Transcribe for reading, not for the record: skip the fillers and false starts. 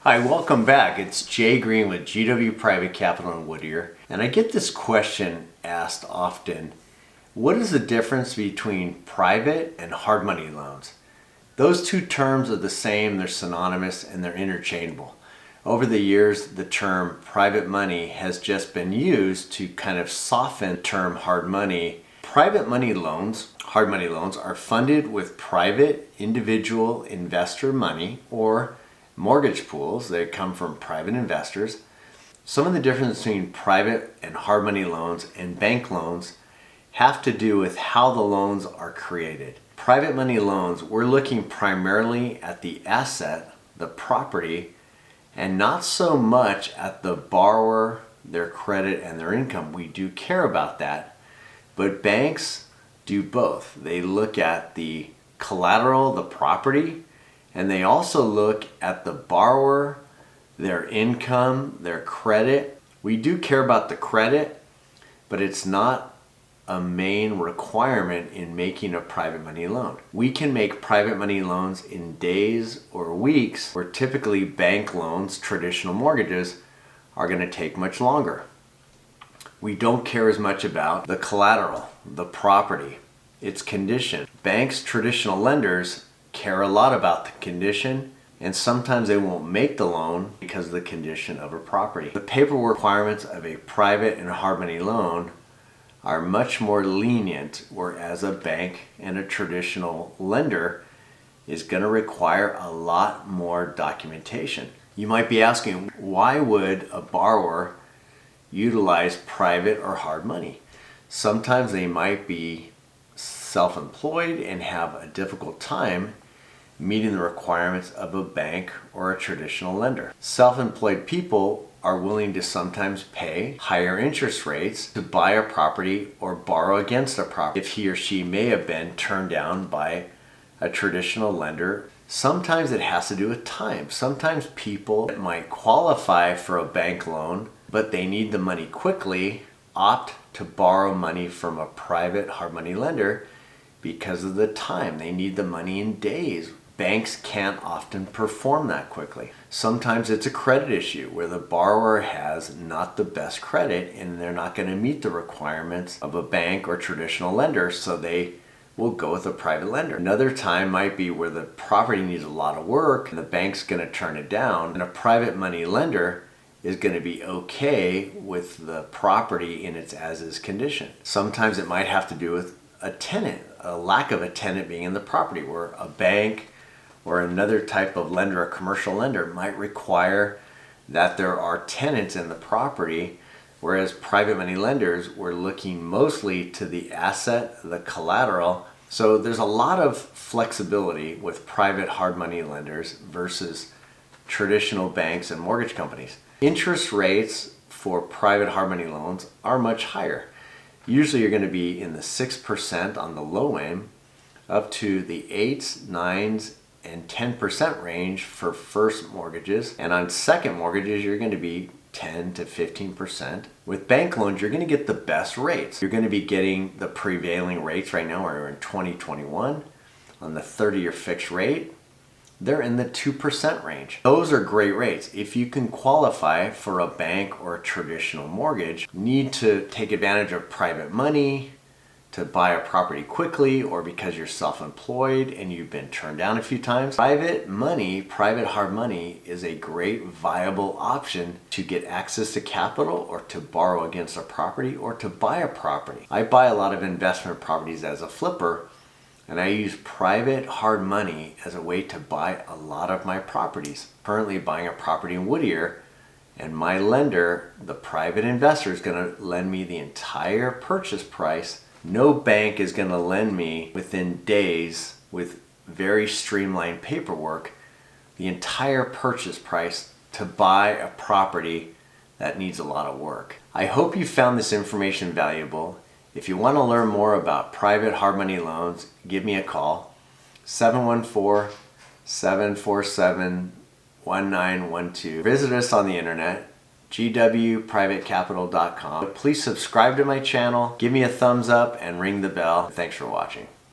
Hi, welcome back. It's Jay Green with GW Private Capital in Whittier, and I get this question asked often. What is the difference between private and hard money loans? Those two terms are the same, they're synonymous, and they're interchangeable. Over the years, the term private money has just been used to kind of soften the term hard money. Private money loans, hard money loans, are funded with private individual investor money or mortgage pools. They come from private investors. Some of the difference between private and hard money loans and bank loans have to do with how the loans are created. Private money loans, we're looking primarily at the asset, the property, and not so much at the borrower, their credit, and their income. We do care about that, but banks do both. They look at the collateral, the property, and they also look at the borrower, their income, their credit. We do care about the credit, but it's not a main requirement in making a private money loan. We can make private money loans in days or weeks, where typically bank loans, traditional mortgages, are going to take much longer. We don't care as much about the collateral, the property, its condition. Banks, traditional lenders, care a lot about the condition, and sometimes they won't make the loan because of the condition of a property. The paperwork requirements of a private and a hard money loan are much more lenient, whereas a bank and a traditional lender is going to require a lot more documentation. You might be asking, why would a borrower utilize private or hard money? Sometimes they might be self-employed and have a difficult time meeting the requirements of a bank or a traditional lender. Self-employed people are willing to sometimes pay higher interest rates to buy a property or borrow against a property if he or she may have been turned down by a traditional lender. Sometimes it has to do with time. Sometimes people that might qualify for a bank loan, but they need the money quickly, opt to borrow money from a private hard money lender because of the time. They need the money in days. Banks can't often perform that quickly. Sometimes it's a credit issue where the borrower has not the best credit and they're not going to meet the requirements of a bank or traditional lender, so they will go with a private lender. Another time might be where the property needs a lot of work and the bank's going to turn it down, and a private money lender is going to be okay with the property in its as-is condition. Sometimes it might have to do with a tenant, a lack of a tenant being in the property, where a bank or another type of lender, a commercial lender, might require that there are tenants in the property, whereas private money lenders were looking mostly to the asset, the collateral. So there's a lot of flexibility with private hard money lenders versus traditional banks and mortgage companies. Interest rates for private hard money loans are much higher. Usually you're going to be in the 6% on the low end, up to the 8s, 9s, and 10% range for first mortgages, and on second mortgages you're going to be 10 to 15%. With bank loans, you're going to get the best rates. You're going to be getting the prevailing rates right now. We're in 2021 on the 30-year fixed rate. They're in the 2% range. Those are great rates. If you can qualify for a bank or a traditional mortgage, you need to take advantage of private money to buy a property quickly, or because you're self-employed and you've been turned down a few times. Private money, private hard money, is a great viable option to get access to capital or to borrow against a property or to buy a property. I buy a lot of investment properties as a flipper, and I use private hard money as a way to buy a lot of my properties. Currently buying a property in Whittier, and my lender, the private investor, is going to lend me the entire purchase price. No bank is going to lend me within days with very streamlined paperwork the entire purchase price to buy a property that needs a lot of work. I hope you found this information valuable. If you want to learn more about private hard money loans, give me a call, 714-747-1912. Visit us on the internet, gwprivatecapital.com. Please subscribe to my channel, give me a thumbs up, and ring the bell. Thanks for watching.